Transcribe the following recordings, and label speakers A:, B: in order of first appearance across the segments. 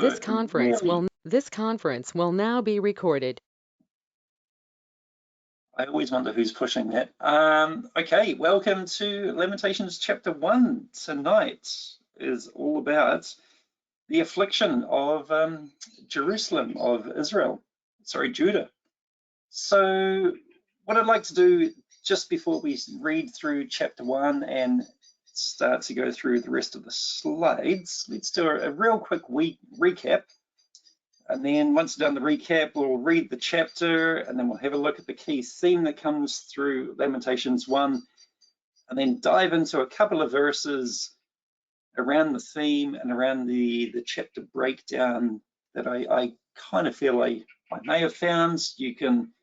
A: This conference will now be recorded.
B: I always wonder who's pushing that. Okay, welcome to Lamentations chapter 1. Tonight is all about the affliction of Jerusalem, of Israel, Judah. So what I'd like to do just before we read through chapter 1 and start to go through the rest of the slides, let's do a real quick recap. And then once done the recap, we'll read the chapter and then we'll have a look at the key theme that comes through Lamentations 1 and then dive into a couple of verses around the theme and around the chapter breakdown that I kind of feel I may have found. You can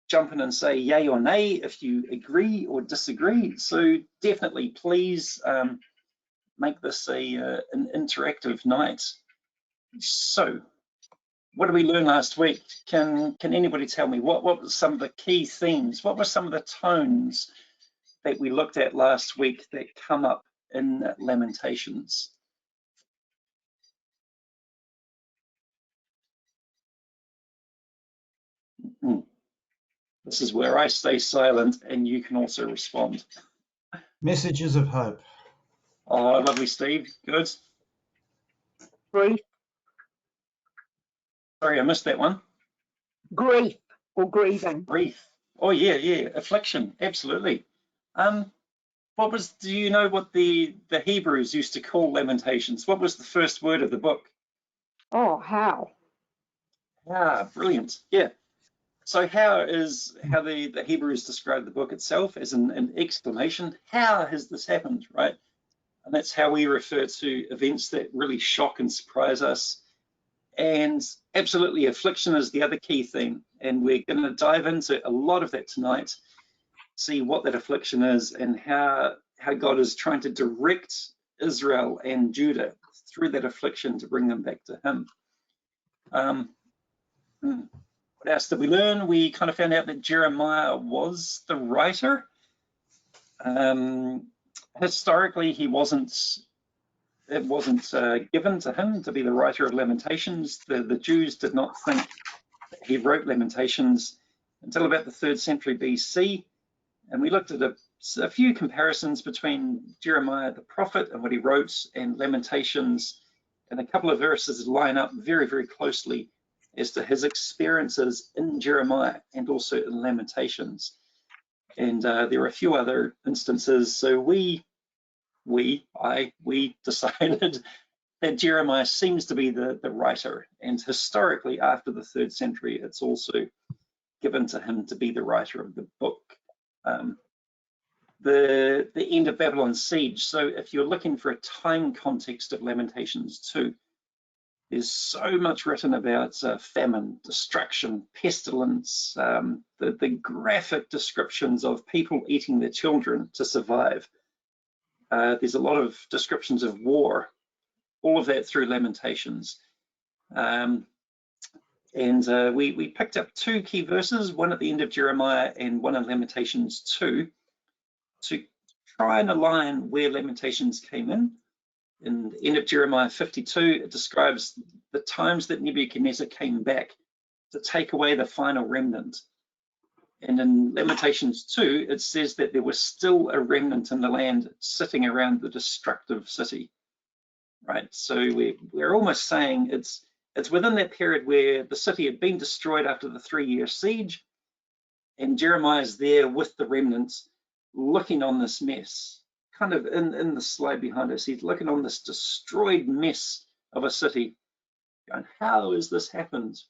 B: jump in and say yay or nay if you agree or disagree. So definitely please make this an interactive night. So what did we learn last week? Can anybody tell me what were some of the key themes? What were some of the tones that we looked at last week that come up in Lamentations? This is where I stay silent and you can also respond.
C: Messages of hope.
B: Oh, lovely, Steve. Good.
D: Grief.
B: Sorry, I missed that one.
D: Grief or grieving.
B: Grief. Oh yeah. Affliction. Absolutely. Do you know what the Hebrews used to call Lamentations? What was the first word of the book?
D: Oh, how?
B: Ah, brilliant. Yeah. So how is how the Hebrews describe the book itself as an exclamation. How has this happened, right? And that's how we refer to events that really shock and surprise us. And absolutely, affliction is the other key theme. And we're going to dive into a lot of that tonight, see what that affliction is and how God is trying to direct Israel and Judah through that affliction to bring them back to him. What else did we learn? We kind of found out that Jeremiah was the writer. Historically, it wasn't given to him to be the writer of Lamentations. The Jews did not think that he wrote Lamentations until about the 3rd century BC. And we looked at a few comparisons between Jeremiah the prophet and what he wrote and Lamentations, and a couple of verses line up very, very closely as to his experiences in Jeremiah and also in Lamentations. And there are a few other instances. So we decided that Jeremiah seems to be the writer, and historically after the 3rd century, it's also given to him to be the writer of the book. The end of Babylon's siege. So if you're looking for a time context of Lamentations 2, there's so much written about famine, destruction, pestilence, the graphic descriptions of people eating their children to survive. There's a lot of descriptions of war, all of that through Lamentations. We picked up 2 key verses, one at the end of Jeremiah and one in Lamentations 2, to try and align where Lamentations came in. In the end of Jeremiah 52, it describes the times that Nebuchadnezzar came back to take away the final remnant. And in Lamentations 2, it says that there was still a remnant in the land sitting around the destructive city, right? So we're almost saying it's within that period where the city had been destroyed after the 3-year siege, and Jeremiah's there with the remnants looking on this mess. Kind of in the slide behind us, he's looking on this destroyed mess of a city, going, how has this happened?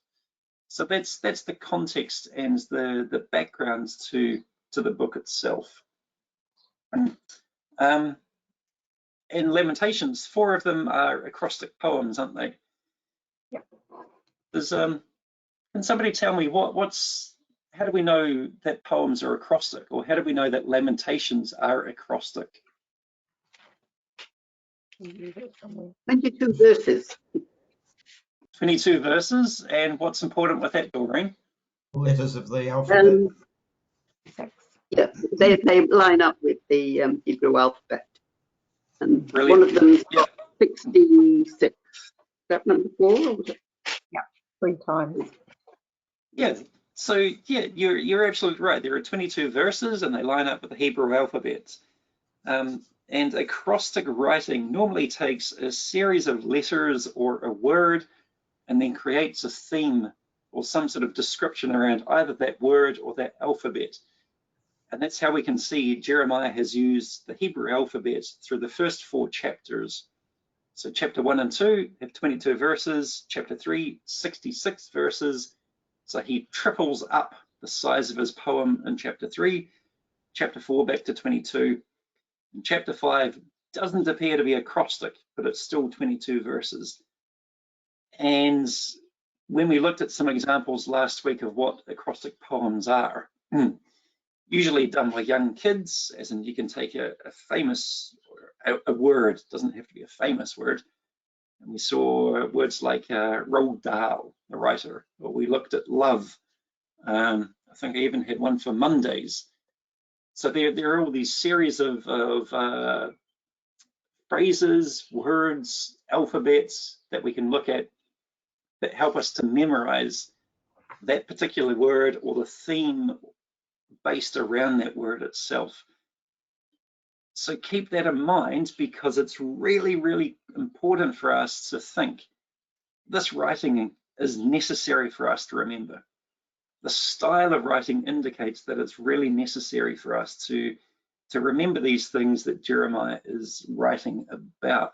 B: So that's the context and the background to the book itself. In Lamentations, 4 of them are acrostic poems, aren't they?
D: Yeah.
B: There's can somebody tell me how do we know that poems are acrostic, or how do we know that Lamentations are acrostic?
E: 22 verses.
B: 22 verses, and what's important with that, Doreen?
C: Letters of the alphabet.
E: Yeah, they line up with the Hebrew alphabet. And
B: Brilliant.
E: one of them's got 66 that number 4? Or was it?
D: 3 times.
B: Yeah. So yeah, you're absolutely right. There are 22 verses, and they line up with the Hebrew alphabet. And acrostic writing normally takes a series of letters or a word, and then creates a theme or some sort of description around either that word or that alphabet. And that's how we can see Jeremiah has used the Hebrew alphabet through the first 4 chapters. So chapter 1 and 2 have 22 verses, chapter 3, 66 verses. So he triples up the size of his poem in chapter 3, chapter 4 back to 22. And chapter 5 doesn't appear to be acrostic, but it's still 22 verses. And when we looked at some examples last week of what acrostic poems are, usually done by young kids, as in you can take a famous, a word, doesn't have to be a famous word. And we saw words like Roald Dahl, the writer, or we looked at love. I think I even had one for Mondays. So there are all these series of phrases, words, alphabets that we can look at that help us to memorize that particular word or the theme based around that word itself. So keep that in mind, because it's really, really important for us to think this writing is necessary for us to remember. The style of writing indicates that it's really necessary for us to remember these things that Jeremiah is writing about.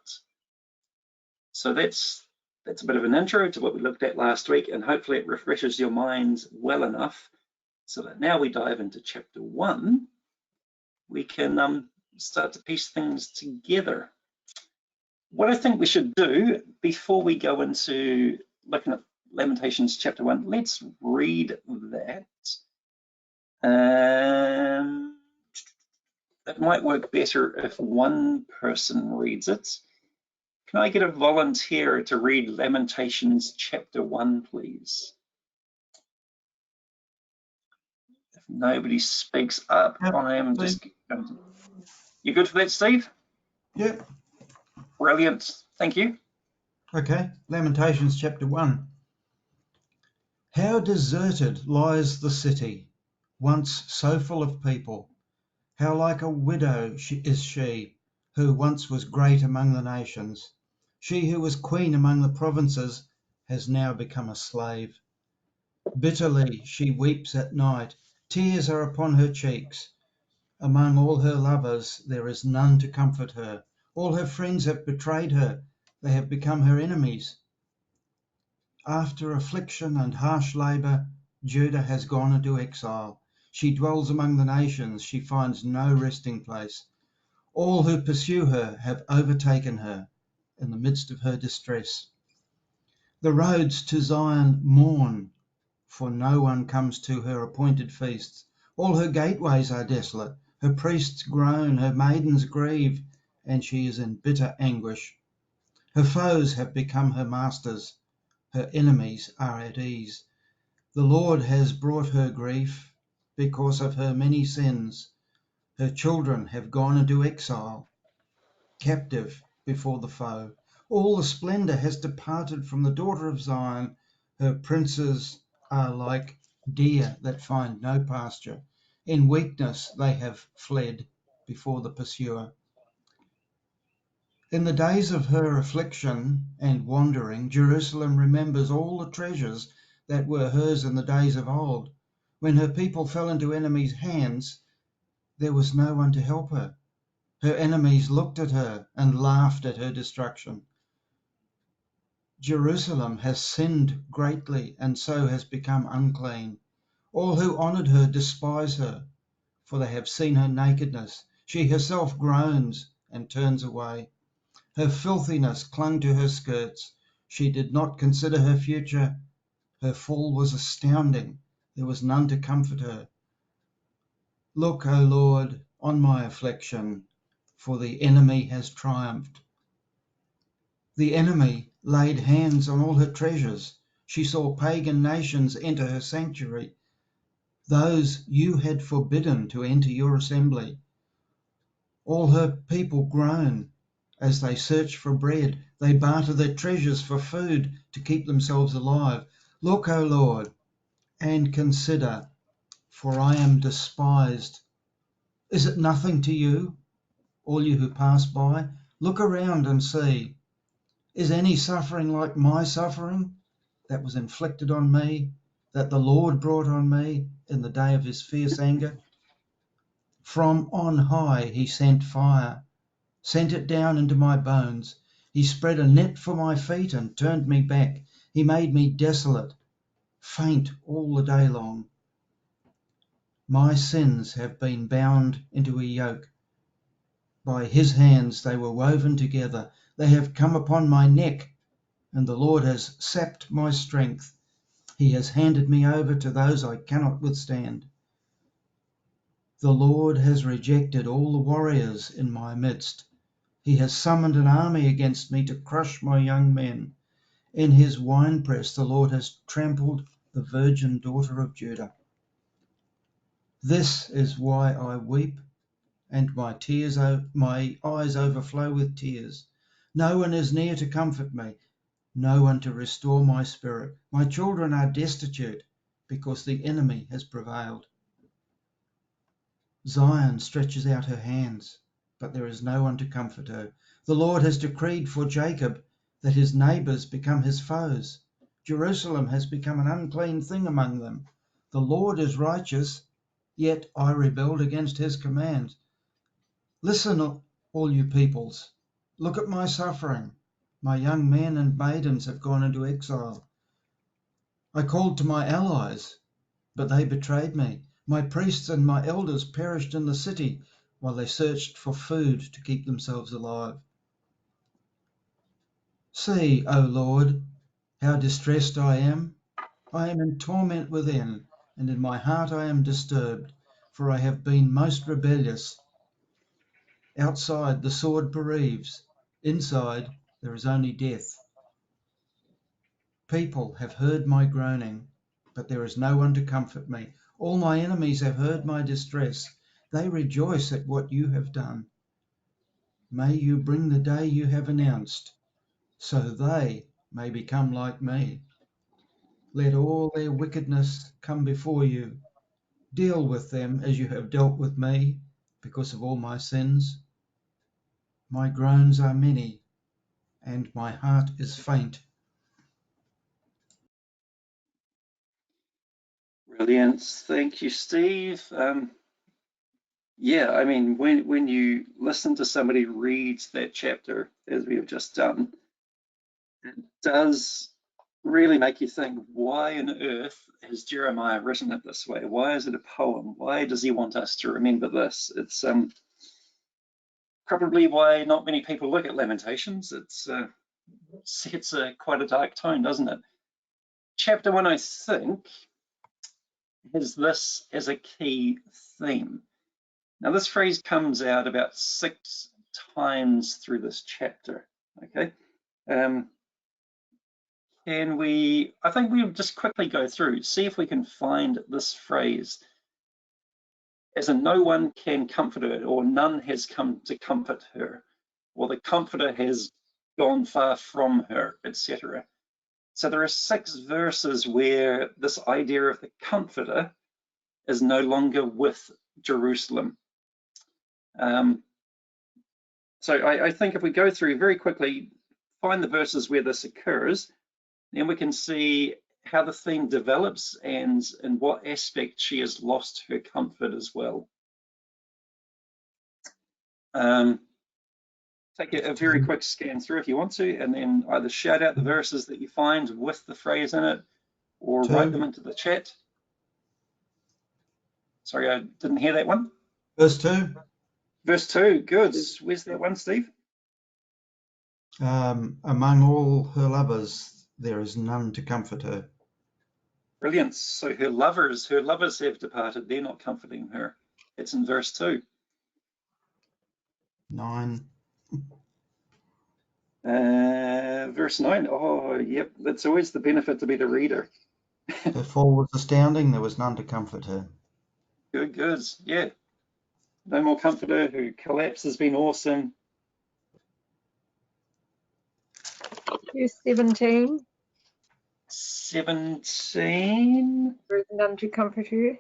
B: So that's a bit of an intro to what we looked at last week, and hopefully it refreshes your minds well enough so that now we dive into chapter 1, we can start to piece things together. What I think we should do before we go into looking at Lamentations chapter 1, let's read that. It might work better if one person reads it. Can I get a volunteer to read Lamentations chapter 1, please? If nobody speaks up,
C: Yep,
B: I'm just going to... You good for that, Steve?
C: Yep.
B: Brilliant, thank you.
C: Okay. Lamentations chapter 1. How deserted lies the city, once so full of people. How like a widow is she, who once was great among the nations. She who was queen among the provinces has now become a slave. Bitterly she weeps at night. Tears are upon her cheeks. Among all her lovers there is none to comfort her. All her friends have betrayed her. They have become her enemies. After affliction and harsh labour, Judah has gone into exile. She dwells among the nations. She finds no resting place. All who pursue her have overtaken her in the midst of her distress. The roads to Zion mourn, for no one comes to her appointed feasts. All her gateways are desolate. Her priests groan, her maidens grieve, and she is in bitter anguish. Her foes have become her masters. Her enemies are at ease. The Lord has brought her grief because of her many sins. Her children have gone into exile, captive before the foe. All the splendor has departed from the daughter of Zion. Her princes are like deer that find no pasture. In weakness they have fled before the pursuer. In the days of her affliction and wandering, Jerusalem remembers all the treasures that were hers in the days of old. When her people fell into enemies' hands, there was no one to help her. Her enemies looked at her and laughed at her destruction. Jerusalem has sinned greatly and so has become unclean. All who honoured her despise her, for they have seen her nakedness. She herself groans and turns away. Her filthiness clung to her skirts. She did not consider her future. Her fall was astounding. There was none to comfort her. Look, O Lord, on my affliction, for the enemy has triumphed. The enemy laid hands on all her treasures. She saw pagan nations enter her sanctuary, those you had forbidden to enter your assembly. All her people groan As they search for bread, they barter their treasures for food to keep themselves alive. Look, O Lord, and consider, for I am despised. Is it nothing to you, all you who pass by? Look around and see. Is any suffering like my suffering that was inflicted on me, that the Lord brought on me in the day of his fierce anger? From on high he sent fire, sent it down into my bones. He spread a net for my feet and turned me back. He made me desolate, faint all the day long. My sins have been bound into a yoke. By his hands they were woven together. They have come upon my neck, and the Lord has sapped my strength. He has handed me over to those I cannot withstand. The Lord has rejected all the warriors in my midst. He has summoned an army against me to crush my young men. In his winepress the Lord has trampled the virgin daughter of Judah. This is why I weep, and my eyes overflow with tears. No one is near to comfort me, no one to restore my spirit. My children are destitute because the enemy has prevailed. Zion stretches out her hands, but there is no one to comfort her. The Lord has decreed for Jacob that his neighbours become his foes. Jerusalem has become an unclean thing among them. The Lord is righteous, yet I rebelled against his commands. Listen, all you peoples. Look at my suffering. My young men and maidens have gone into exile. I called to my allies, but they betrayed me. My priests and my elders perished in the city while they searched for food to keep themselves alive. See, O Lord, how distressed I am. I am in torment within, and in my heart I am disturbed, for I have been most rebellious. Outside the sword bereaves, inside there is only death. People have heard my groaning, but there is no one to comfort me. All my enemies have heard my distress. They rejoice at what you have done. May you bring the day you have announced, so they may become like me. Let all their wickedness come before you. Deal with them as you have dealt with me because of all my sins. My groans are many, and my heart is faint.
B: Brilliant. Thank you, Steve. Yeah, I mean, when you listen to somebody read that chapter, as we have just done, it does really make you think, why on earth has Jeremiah written it this way? Why is it a poem? Why does he want us to remember this? It's probably why not many people look at Lamentations. It's sets quite a dark tone, doesn't it? Chapter 1, I think, has this as a key theme. Now, this phrase comes out about 6 times through this chapter, okay? I think we'll just quickly go through, see if we can find this phrase as in no one can comfort her, or none has come to comfort her, or the comforter has gone far from her, etc. So there are 6 verses where this idea of the comforter is no longer with Jerusalem. So I think if we go through very quickly, find the verses where this occurs, then we can see how the theme develops and in what aspect she has lost her comfort as well. Take a very quick scan through if you want to, and then either shout out the verses that you find with the phrase in it, or write them into the chat. Sorry, I didn't hear that one.
C: Verse 2.
B: Verse 2, good. Where's that one, Steve?
C: Among all her lovers, there is none to comfort her.
B: Brilliant. So her lovers have departed. They're not comforting her. It's in verse 2.
C: 9.
B: Verse 9. Oh, yep. That's always the benefit to be the reader.
C: Her fall was astounding. There was none to comfort her.
B: Good, good. Yeah. No more comforter. Her collapse has been awesome.
D: Verse 17.
B: 17.
D: There is none to comfort you.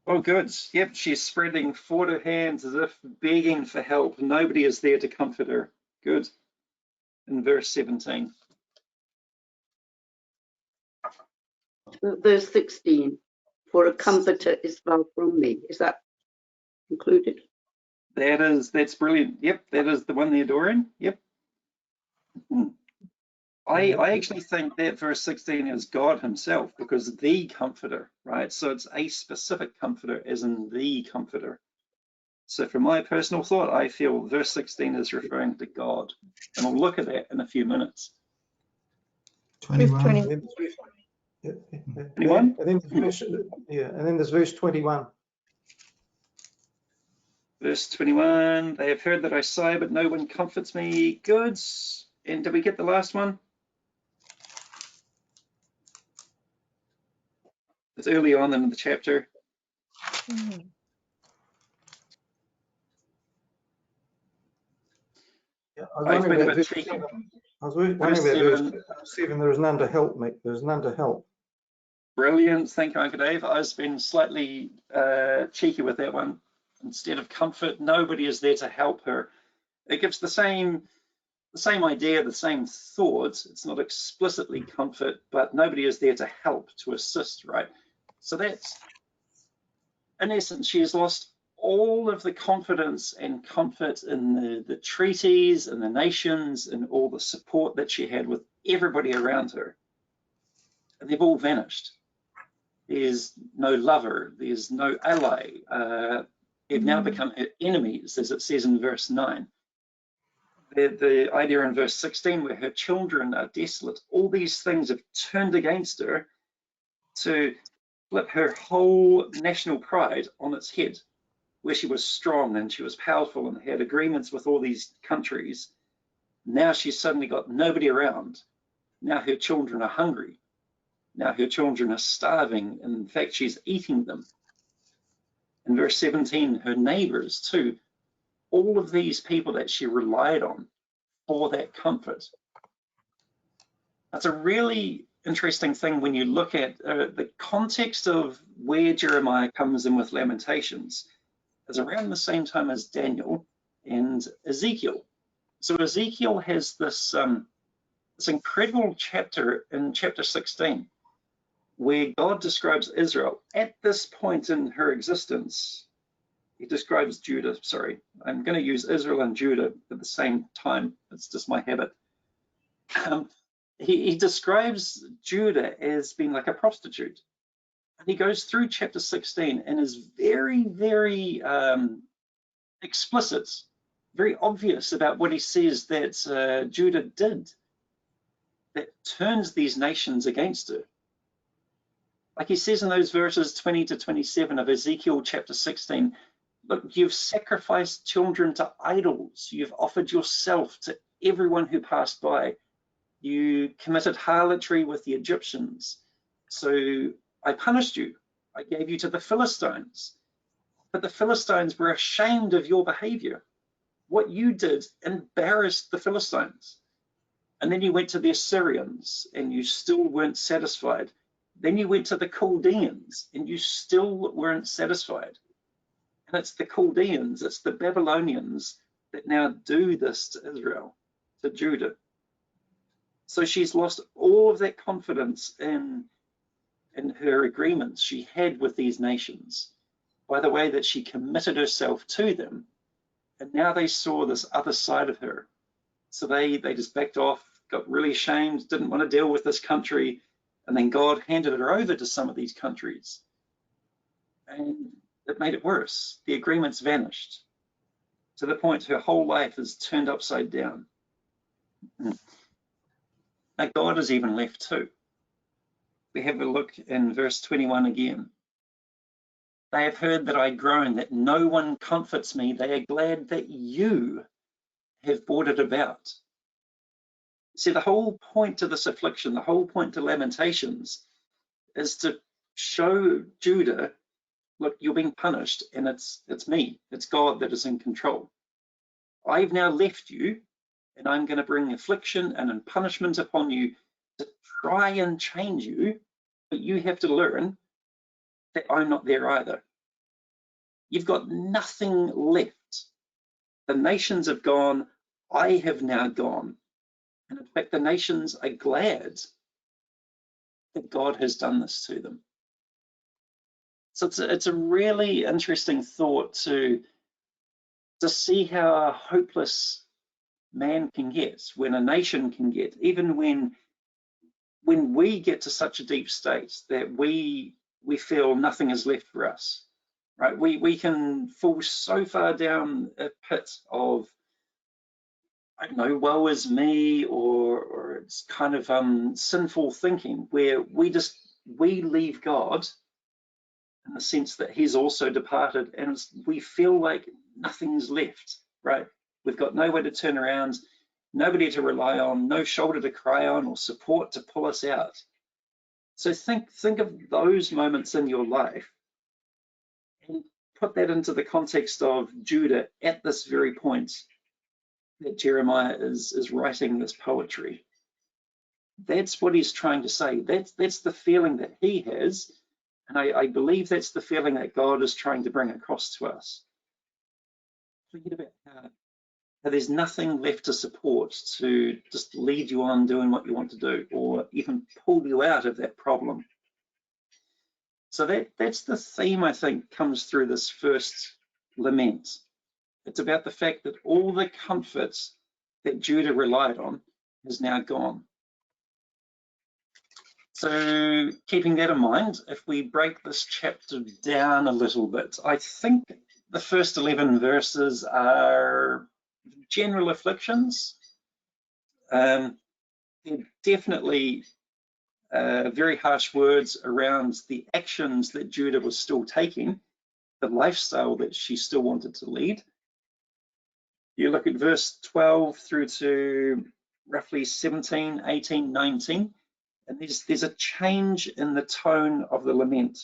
B: Oh, good. Yep, she's spreading forth her hands as if begging for help. Nobody is there to comfort her. Good. In verse 17.
E: Verse 16, for a comforter is far from me. Is that included?
B: That's brilliant. Yep, that is the one they're adoring. Yep. I actually think that verse 16 is God himself, because the comforter, right? So it's a specific comforter, as in the comforter. So for my personal thought, I feel verse 16 is referring to God. And we'll look at that in a few minutes.
C: 21.
D: 21.
B: Anyone?
F: And then there's verse 21.
B: Verse 21, they have heard that I sigh, but no one comforts me. Good. And did we get the last one? It's early on in the chapter.
F: Yeah, I was wondering about verse 7. I was wondering about verse 7. There is none to help me. There's none to help.
B: Brilliant. Thank you, Uncle Dave. I was being slightly cheeky with that one. Instead of comfort, nobody is there to help her. It gives the same idea, the same thought. It's not explicitly comfort, but nobody is there to help, to assist, right? So that's, in essence, she has lost all of the confidence and comfort in the treaties and the nations and all the support that she had with everybody around her. And they've all vanished. There's no lover, there's no ally. They've now become her enemies, as it says in verse 9. The idea in verse 16, where her children are desolate, all these things have turned against her to flip her whole national pride on its head, where she was strong and she was powerful and had agreements with all these countries. Now she's suddenly got nobody around. Now her children are hungry. Now her children are starving, and in fact she's eating them. In verse 17, her neighbors too, all of these people that she relied on for that comfort. That's a really interesting thing when you look at the context of where Jeremiah comes in with Lamentations is around the same time as Daniel and Ezekiel. So Ezekiel has this incredible chapter in chapter 16 where God describes Israel at this point in her existence. He describes Judah, sorry. I'm going to use Israel and Judah at the same time. It's just my habit. He describes Judah as being like a prostitute. And he goes through chapter 16 and is very, very explicit, very obvious about what he says that Judah did that turns these nations against her. Like he says in those verses 20 to 27 of Ezekiel chapter 16, look, you've sacrificed children to idols. You've offered yourself to everyone who passed by. You committed harlotry with the Egyptians. So I punished you. I gave you to the Philistines. But the Philistines were ashamed of your behavior. What you did embarrassed the Philistines. And then you went to the Assyrians and you still weren't satisfied. Then you went to the Chaldeans and you still weren't satisfied. And it's the Chaldeans, it's the Babylonians that now do this to Israel, to Judah. So she's lost all of that confidence in her agreements she had with these nations by the way that she committed herself to them. And now they saw this other side of her. So they just backed off, got really ashamed, didn't want to deal with this country. And then God handed her over to some of these countries. And it made it worse. The agreements vanished to the point her whole life is turned upside down. Now God is even left too. We have a look in verse 21 again. They have heard that I groan, that no one comforts me. They are glad that you have brought it about. See, the whole point to this affliction, the whole point to Lamentations is to show Judah, look, you're being punished and it's me, it's God that is in control. I've now left you and I'm going to bring affliction and punishment upon you to try and change you, but you have to learn that I'm not there either. You've got nothing left. The nations have gone, I have now gone. And in fact, the nations are glad that God has done this to them. So it's a really interesting thought to see how hopeless man can get, when a nation can get, even when we get to such a deep state that we feel nothing is left for us, right? We can fall so far down a pit of, I don't know, woe is me, or it's kind of sinful thinking, where we leave God in the sense that he's also departed, and we feel like nothing's left, right? We've got nowhere to turn around, nobody to rely on, no shoulder to cry on or support to pull us out. So think of those moments in your life and put that into the context of Judah at this very point that Jeremiah is writing this poetry. That's what he's trying to say. That's the feeling that he has, and I believe that's the feeling that God is trying to bring across to us. Forget about how there's nothing left to support to just lead you on doing what you want to do, or even pull you out of that problem. So that's the theme, I think, comes through this first lament. It's about the fact that all the comforts that Judah relied on is now gone. So keeping that in mind, if we break this chapter down a little bit, I think the first 11 verses are general afflictions. They're definitely very harsh words around the actions that Judah was still taking, the lifestyle that she still wanted to lead. You look at verse 12 through to roughly 17, 18, 19, and there's a change in the tone of the lament.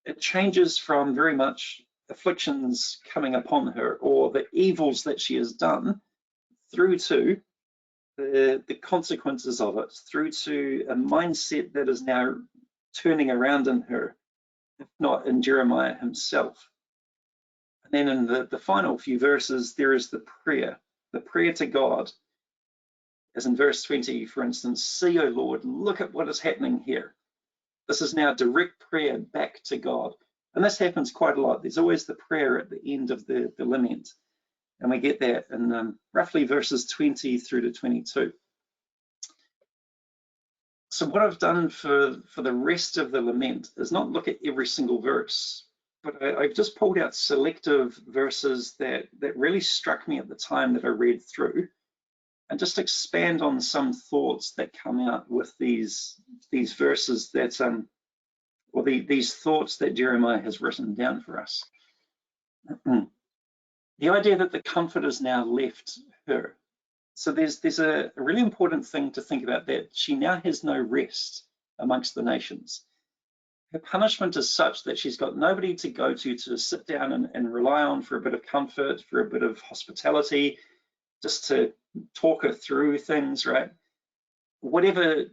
B: It changes from very much afflictions coming upon her or the evils that she has done, through to the consequences of it, through to a mindset that is now turning around in her, if not in Jeremiah himself. And then in the final few verses, there is the prayer to God. As in verse 20, for instance, see, O Lord, look at what is happening here. This is now direct prayer back to God. And this happens quite a lot. There's always the prayer at the end of the lament. And we get that in roughly verses 20 through to 22. So what I've done for the rest of the lament is not look at every single verse, but I've just pulled out selective verses that really struck me at the time that I read through, and just expand on some thoughts that come out with these verses that or these thoughts that Jeremiah has written down for us. The idea that the comfort has now left her. So there's a really important thing to think about, that she now has no rest amongst the nations. Her punishment is such that she's got nobody to go to sit down and rely on for a bit of comfort, for a bit of hospitality, just to talk her through things, right? Whatever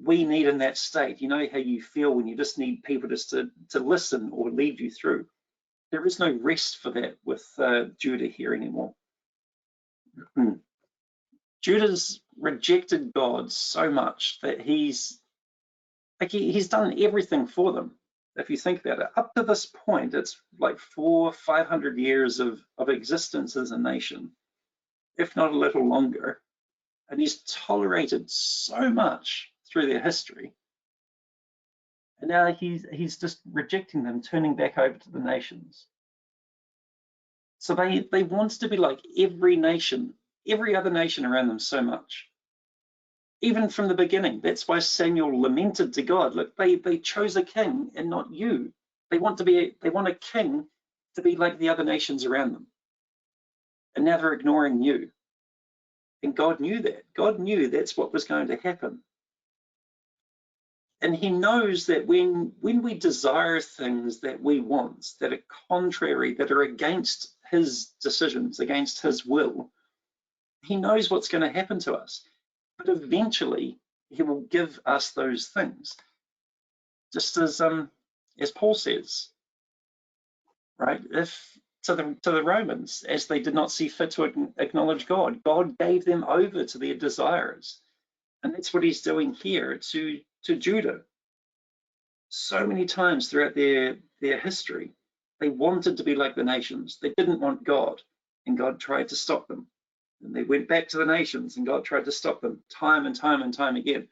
B: we need in that state, you know how you feel when you just need people just to listen or lead you through. There is no rest for that with Judah here anymore. Judah's rejected God so much that he's done everything for them. If you think about it, up to this point, it's like 400-500 years of existence as a nation, if not a little longer. And he's tolerated so much through their history. And now he's just rejecting them, turning back over to the nations. So they want to be like every nation, every other nation around them so much. Even from the beginning, that's why Samuel lamented to God. Look, they chose a king and not you. They want a king to be like the other nations around them. And now they're ignoring you. And God knew that. God knew that's what was going to happen. And he knows that when we desire things that we want, that are contrary, that are against his decisions, against his will, He knows what's going to happen to us, but eventually he will give us those things. Just as Paul says, right? If to the Romans, as they did not see fit to acknowledge God, God gave them over to their desires, and that's what he's doing here to Judah. So many times throughout their history, they wanted to be like the nations. They didn't want God, and God tried to stop them. And they went back to the nations, and God tried to stop them time and time and time again.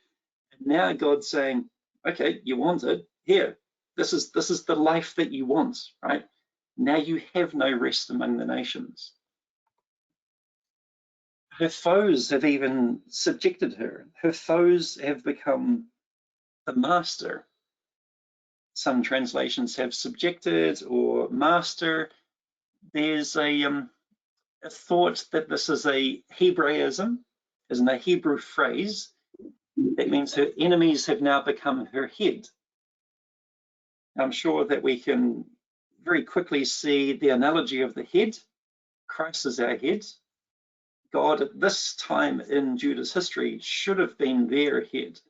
B: And now God's saying, okay, you want it, here. This is the life that you want, right? Now you have no rest among the nations. Her foes have even subjected her. Her foes have become the master. Some translations have subjected or master. There's a thought that this is a Hebraism, as in a Hebrew phrase. That means her enemies have now become her head. I'm sure that we can very quickly see the analogy of the head. Christ is our head. God at this time in Judah's history should have been their head.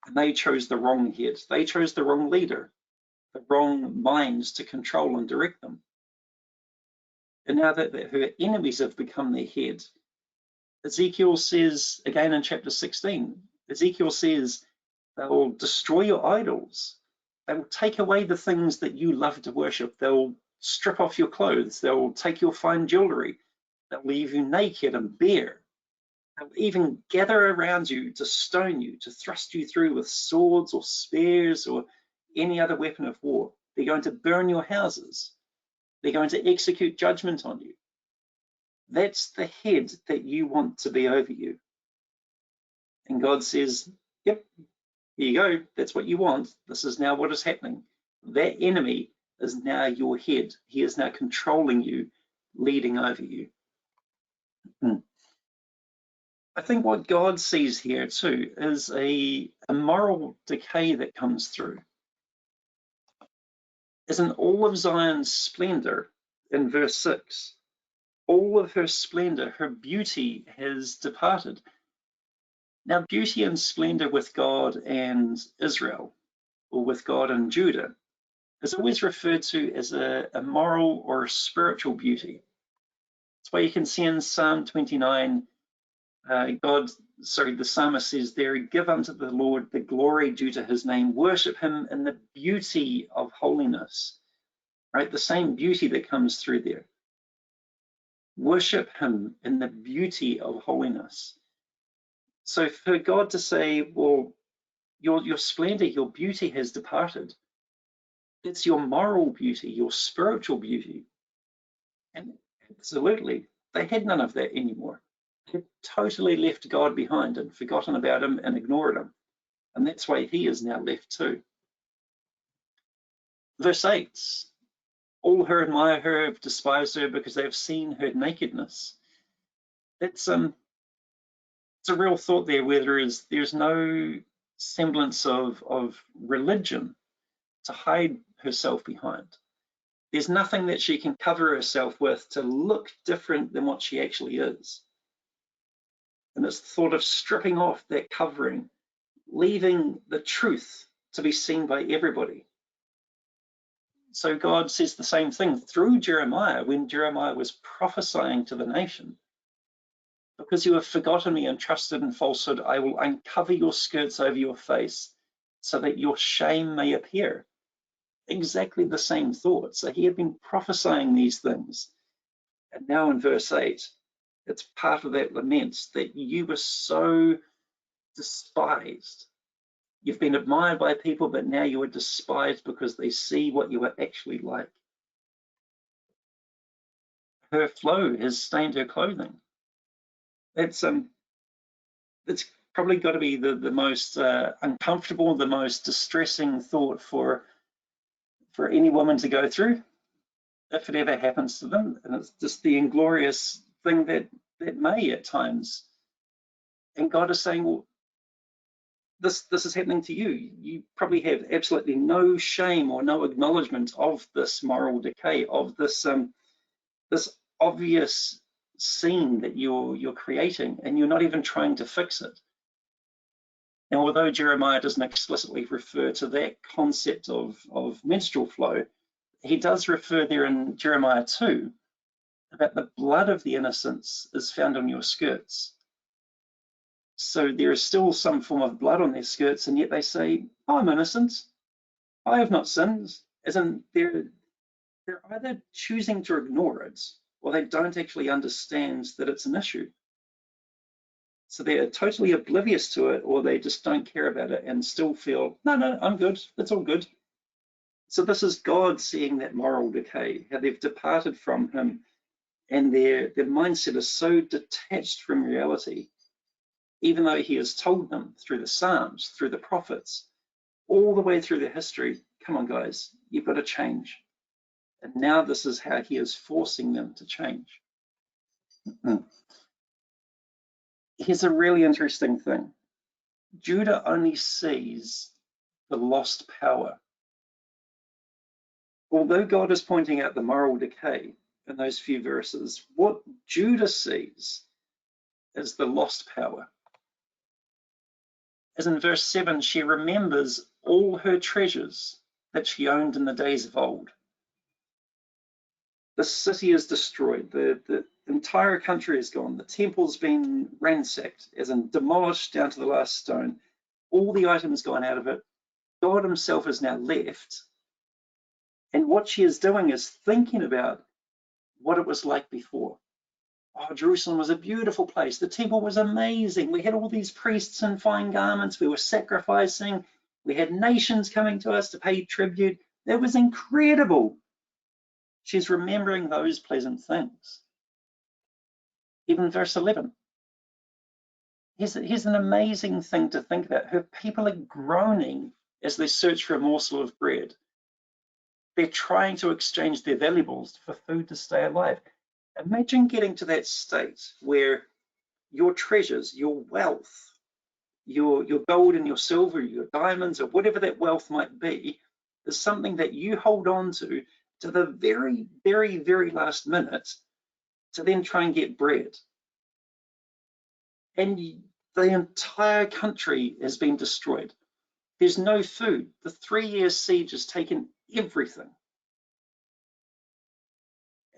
B: And they chose the wrong head. They chose the wrong leader, the wrong minds to control and direct them. And now that her enemies have become their head, Ezekiel says, again in chapter 16, Ezekiel says, they will destroy your idols. They will take away the things that you love to worship. They'll strip off your clothes. They'll take your fine jewelry. They'll leave you naked and bare. They'll even gather around you to stone you, to thrust you through with swords or spears or any other weapon of war. They're going to burn your houses. They're going to execute judgment on you. That's the head that you want to be over you. And God says, yep, here you go. That's what you want. This is now what is happening. That enemy is now your head. He is now controlling you, leading over you. I think what God sees here too is a moral decay that comes through. As in all of Zion's splendor in verse 6, all of her splendor, her beauty has departed. Now, beauty and splendor with God and Israel, or with God and Judah, is always referred to as a moral or a spiritual beauty. That's why you can see in Psalm 29, the psalmist says there, give unto the Lord the glory due to his name, worship him in the beauty of holiness, right? The same beauty that comes through there. Worship him in the beauty of holiness. So for God to say, well, your splendor, your beauty has departed. It's your moral beauty, your spiritual beauty. And absolutely, they had none of that anymore. They had totally left God behind and forgotten about him and ignored him. And that's why he is now left too. Verse 8, all who admire her have despised her because they have seen her nakedness. It's a real thought there where there's no semblance of religion to hide herself behind. There's nothing that she can cover herself with to look different than what she actually is. And it's the thought of stripping off that covering, leaving the truth to be seen by everybody. So God says the same thing through Jeremiah when Jeremiah was prophesying to the nation. Because you have forgotten me and trusted in falsehood, I will uncover your skirts over your face so that your shame may appear. Exactly the same thought. So he had been prophesying these things. And now in verse 8, it's part of that lament that you were so despised. You've been admired by people, but now you are despised because they see what you are actually like. Her flow has stained her clothing. It's probably got to be the most uncomfortable, the most distressing thought for any woman to go through, if it ever happens to them. And it's just the inglorious thing that may at times. And God is saying, well, this is happening to you. You probably have absolutely no shame or no acknowledgement of this moral decay, of this this obvious scene that you're creating, and you're not even trying to fix it. Now, although Jeremiah doesn't explicitly refer to that concept of menstrual flow, he does refer there in Jeremiah 2 about the blood of the innocents is found on your skirts. So there is still some form of blood on their skirts, and yet they say, oh, I'm innocent, I have not sinned. As in, they're either choosing to ignore it, or they don't actually understand that it's an issue. So they're totally oblivious to it, or they just don't care about it and still feel, no, I'm good, it's all good. So this is God seeing that moral decay, how they've departed from him, and their mindset is so detached from reality, even though he has told them through the Psalms, through the prophets, all the way through their history, come on guys, you've got to change. And now this is how he is forcing them to change. Here's a really interesting thing. Judah only sees the lost power. Although God is pointing out the moral decay in those few verses, what Judah sees is the lost power. As in verse 7, she remembers all her treasures that she owned in the days of old. The city is destroyed, the entire country is gone, the temple's been ransacked, as in demolished down to the last stone, all the items gone out of it. God himself is now left, and what she is doing is thinking about what it was like before. Oh, Jerusalem was a beautiful place. The temple was amazing. We had all these priests in fine garments. We were sacrificing. We had nations coming to us to pay tribute. It was incredible. She's remembering those pleasant things. Even verse 11. Here's an amazing thing to think about. Her people are groaning as they search for a morsel of bread. They're trying to exchange their valuables for food to stay alive. Imagine getting to that state where your treasures, your wealth, your gold and your silver, your diamonds, or whatever that wealth might be, is something that you hold on to the very, very, very last minute to then try and get bread. And the entire country has been destroyed. There's no food. The 3-year siege has taken everything.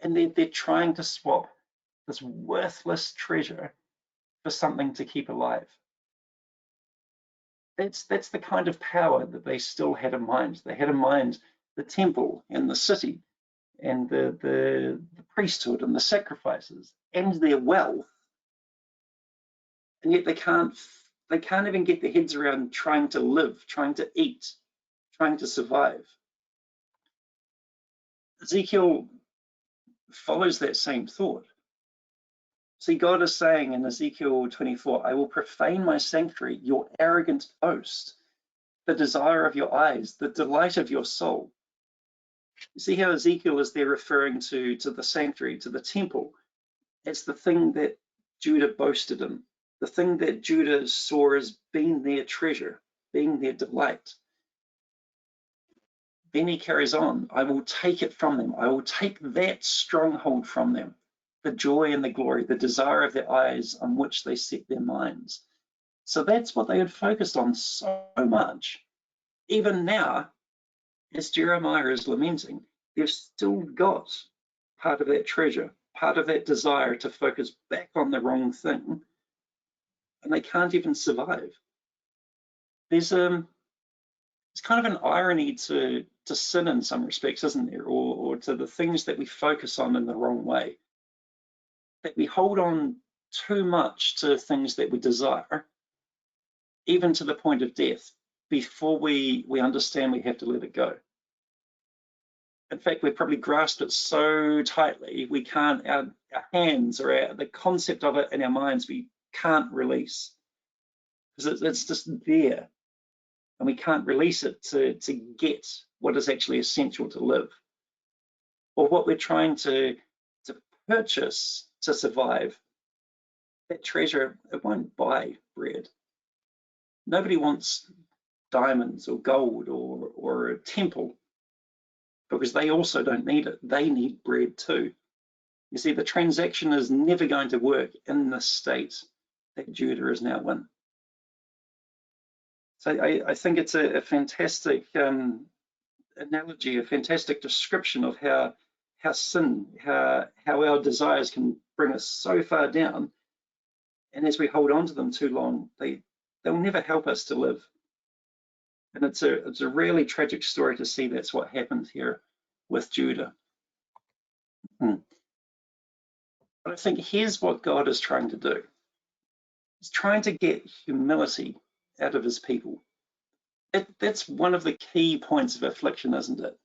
B: And they're trying to swap this worthless treasure for something to keep alive. That's the kind of power that they still had in mind. They had in mind the temple and the city and the priesthood and the sacrifices and their wealth, and yet they can't even get their heads around trying to live, trying to eat, trying to survive. Ezekiel follows that same thought. See, God is saying in Ezekiel 24, I will profane my sanctuary, your arrogant boast, the desire of your eyes, the delight of your soul. You see how Ezekiel is there referring to the sanctuary, to the temple. It's the thing that Judah boasted in, the thing that Judah saw as being their treasure, being their delight. Then he carries on, I will take it from them. I will take that stronghold from them, the joy and the glory, the desire of their eyes on which they set their minds. So that's what they had focused on so much. Even now, as Jeremiah is lamenting, they've still got part of that treasure, part of that desire to focus back on the wrong thing, and they can't even survive. There's it's kind of an irony to sin in some respects, isn't there? Or to the things that we focus on in the wrong way. That we hold on too much to things that we desire, even to the point of death, before we understand we have to let it go. In fact, we probably grasped it so tightly, we can't, our hands or the concept of it in our minds, we can't release. Because it's just there, and we can't release it to get what is actually essential to live. Or what we're trying to purchase to survive. That treasure, it won't buy bread. Nobody wants diamonds or gold or a temple, because they also don't need it. They need bread too. You see, the transaction is never going to work in the state that Judah is now in. So I think it's a fantastic analogy, a fantastic description of how sin, how our desires can bring us so far down, and as we hold on to them too long, they'll never help us to live. And it's a really tragic story to see that's what happened here with Judah. But I think here's what God is trying to do. He's trying to get humility out of his people. That's one of the key points of affliction, isn't it?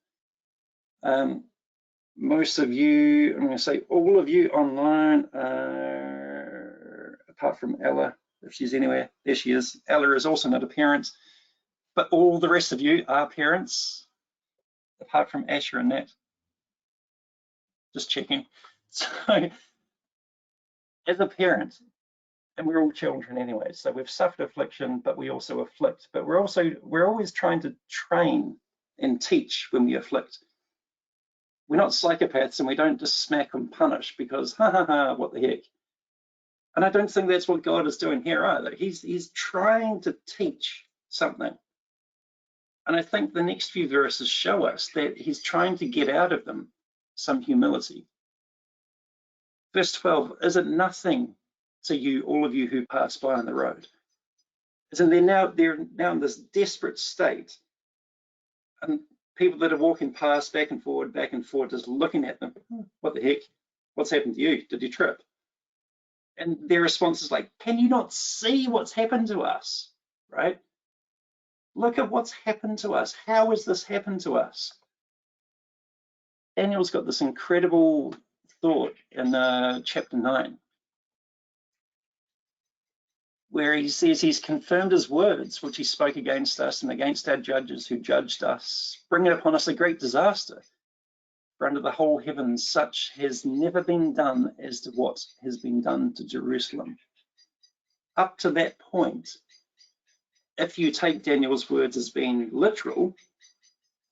B: Most of you, I'm going to say all of you online, apart from Ella, if she's anywhere, there she is. Ella is also not a parent, but all the rest of you are parents, apart from Asher and Nat. Just checking. So, as a parent, and we're all children anyway, so we've suffered affliction, but we also afflict. But we're always trying to train and teach when we afflict. We're not psychopaths, and we don't just smack and punish because ha ha ha, what the heck. And I don't think that's what God is doing here either. He's trying to teach something. And I think the next few verses show us that he's trying to get out of them some humility. Verse 12, is it nothing to you, all of you who pass by on the road? Isn't they're now in this desperate state, and people that are walking past back and forward, just looking at them, what the heck? What's happened to you? Did you trip? And their response is like, can you not see what's happened to us, right? Look at what's happened to us. How has this happened to us? Daniel's got this incredible thought in chapter 9, where he says he's confirmed his words, which he spoke against us and against our judges who judged us, bringing upon us a great disaster. For under the whole heavens such has never been done as to what has been done to Jerusalem. Up to that point, if you take Daniel's words as being literal,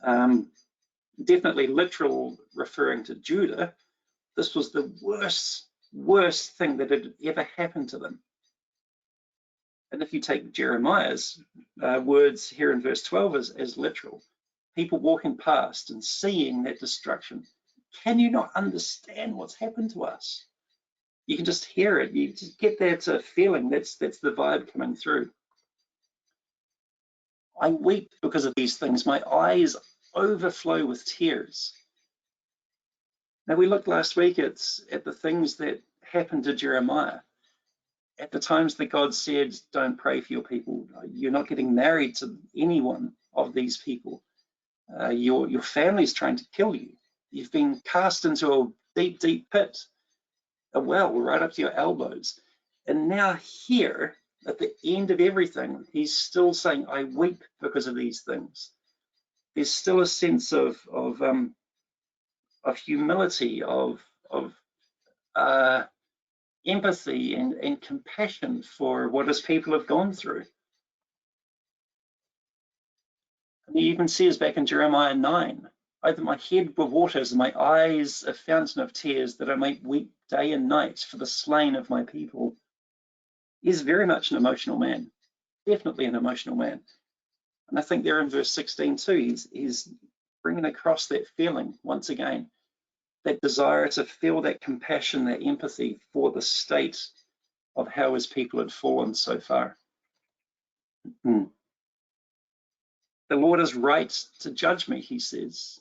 B: definitely literal referring to Judah, this was the worst thing that had ever happened to them. And if you take Jeremiah's words here in verse 12 as literal, people walking past and seeing that destruction, can you not understand what's happened to us? You can just hear it. You just get that feeling. That's the vibe coming through. I weep because of these things. My eyes overflow with tears. Now, we looked last week at the things that happened to Jeremiah. At the times that God said, don't pray for your people. You're not getting married to anyone of these people. Your family's trying to kill you. You've been cast into a deep, deep pit, a well right up to your elbows. And now here, at the end of everything, he's still saying, I weep because of these things. There's still a sense of humility, of empathy and compassion for what his people have gone through. And he even says back in Jeremiah 9, either my head were waters and my eyes a fountain of tears, that I might weep day and night for the slain of my people. He's very much an emotional man, definitely an emotional man. And I think there in verse 16 too, he's bringing across that feeling once again, that desire to feel that compassion, that empathy for the state of how his people had fallen so far. The Lord is right to judge me, he says.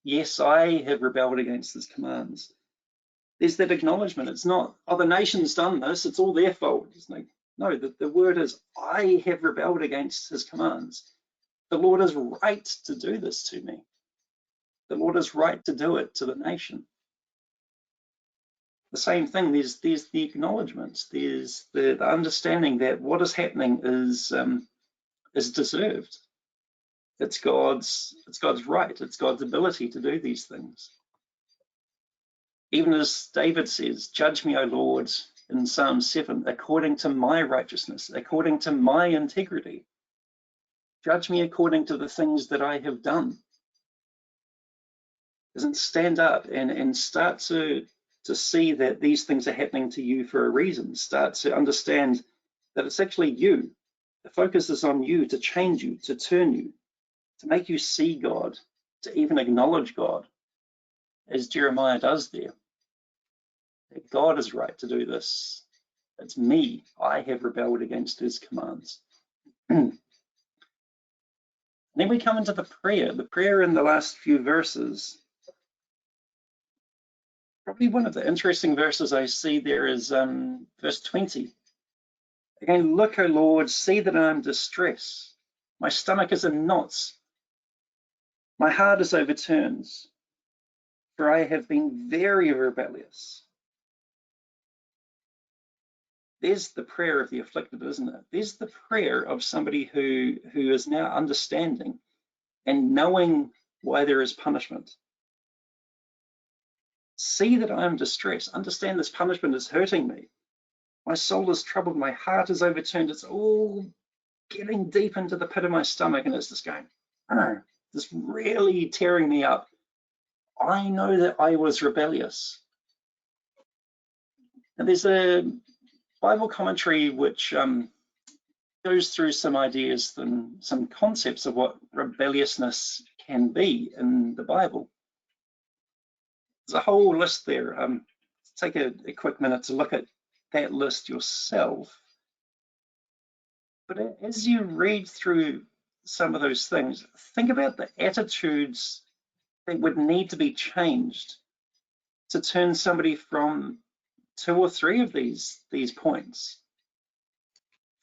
B: Yes, I have rebelled against his commands. There's that acknowledgement. It's not, oh, the nation's done this, it's all their fault. It's like, no, the word is, I have rebelled against his commands. The Lord is right to do this to me. The Lord is right to do it to the nation. The same thing, there's the acknowledgement, there's the understanding that what is happening is deserved. It's God's right, it's God's ability to do these things. Even as David says, judge me, O Lord, in Psalm 7, according to my righteousness, according to my integrity. Judge me according to the things that I have done. Doesn't stand up and start to to see that these things are happening to you for a reason. Start to understand that it's actually you. The focus is on you, to change you, to turn you, to make you see God, to even acknowledge God, as Jeremiah does there. That God is right to do this. It's me. I have rebelled against his commands. Then we come into the prayer in the last few verses. Probably one of the interesting verses I see there is verse 20. Again, look, O Lord, see that I am in distress. My stomach is in knots. My heart is overturned, for I have been very rebellious. There's the prayer of the afflicted, isn't it? There's the prayer of somebody who is now understanding and knowing why there is punishment. See that I am distressed. Understand this punishment is hurting me. My soul is troubled. My heart is overturned. It's all getting deep into the pit of my stomach, and it's just going, just really tearing me up. I know that I was rebellious. And there's a Bible commentary which goes through some ideas and some concepts of what rebelliousness can be in the Bible. There's a whole list there. Take a quick minute to look at that list yourself. But as you read through some of those things, think about the attitudes that would need to be changed to turn somebody from 2 or 3 of these points,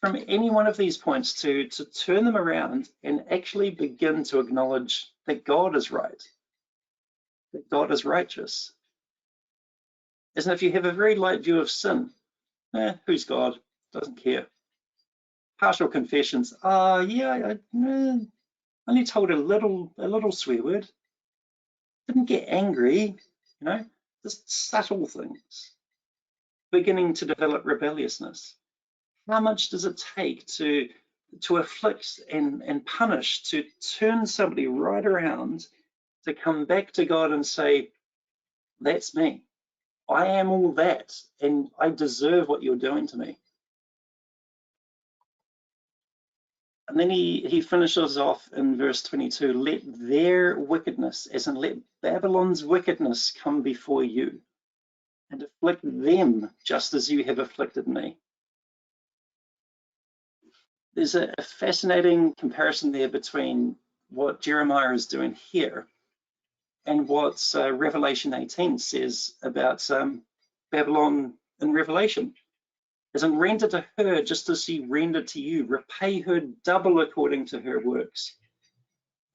B: from any one of these points, to turn them around and actually begin to acknowledge that God is right, that God is righteous. As if you have a very light view of sin, who's God? Doesn't care. Partial confessions. Yeah, I only told a little swear word. Didn't get angry, just subtle things. Beginning to develop rebelliousness. How much does it take to afflict and punish, to turn somebody right around, to come back to God and say, that's me. I am all that, and I deserve what you're doing to me. And then he finishes off in verse 22, let their wickedness, as in let Babylon's wickedness come before you, and afflict them just as you have afflicted me. There's a fascinating comparison there between what Jeremiah is doing here and what Revelation 18 says about Babylon in Revelation. As in, render to her just as she rendered to you, repay her double according to her works.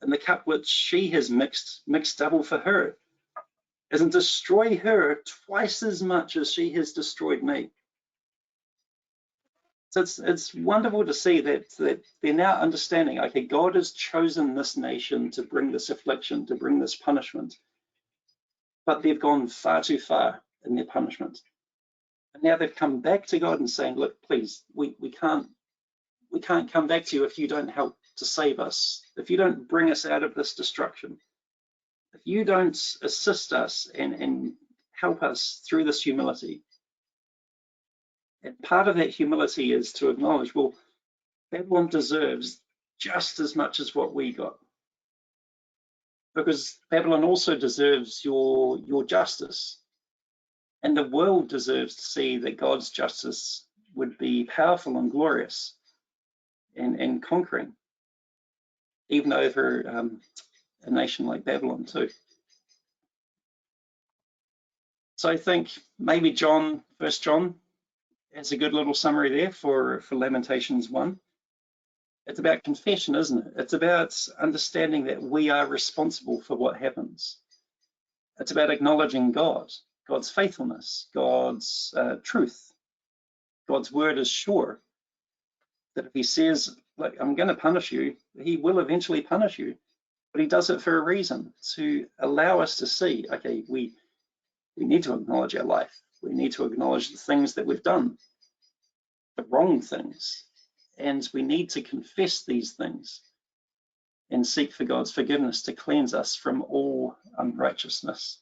B: And the cup which she has mixed double for her. As in, destroy her twice as much as she has destroyed me. So it's wonderful to see that they're now understanding, okay, God has chosen this nation to bring this affliction, to bring this punishment, but they've gone far too far in their punishment. And now they've come back to God and saying, look, please, we can't come back to you if you don't help to save us, if you don't bring us out of this destruction, if you don't assist us and help us through this humility. And part of that humility is to acknowledge, well, Babylon deserves just as much as what we got. Because Babylon also deserves your justice. And the world deserves to see that God's justice would be powerful and glorious and conquering, even over a nation like Babylon too. So I think maybe 1 John has a good little summary there for Lamentations 1. It's about confession, isn't it? It's about understanding that we are responsible for what happens. It's about acknowledging God, God's faithfulness, God's truth. God's word is sure that if he says, look, I'm going to punish you, he will eventually punish you. But he does it for a reason, to allow us to see, okay, we need to acknowledge our life. We need to acknowledge the things that we've done, the wrong things. And we need to confess these things and seek for God's forgiveness to cleanse us from all unrighteousness.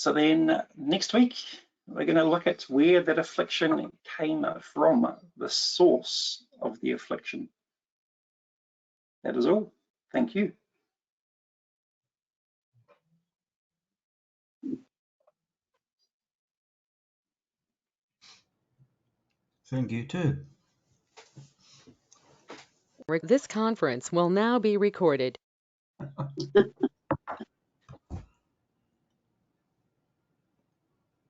B: So then next week, we're going to look at where that affliction came from, the source of the affliction. That is all. Thank you.
C: Thank you too.
A: This conference will now be recorded.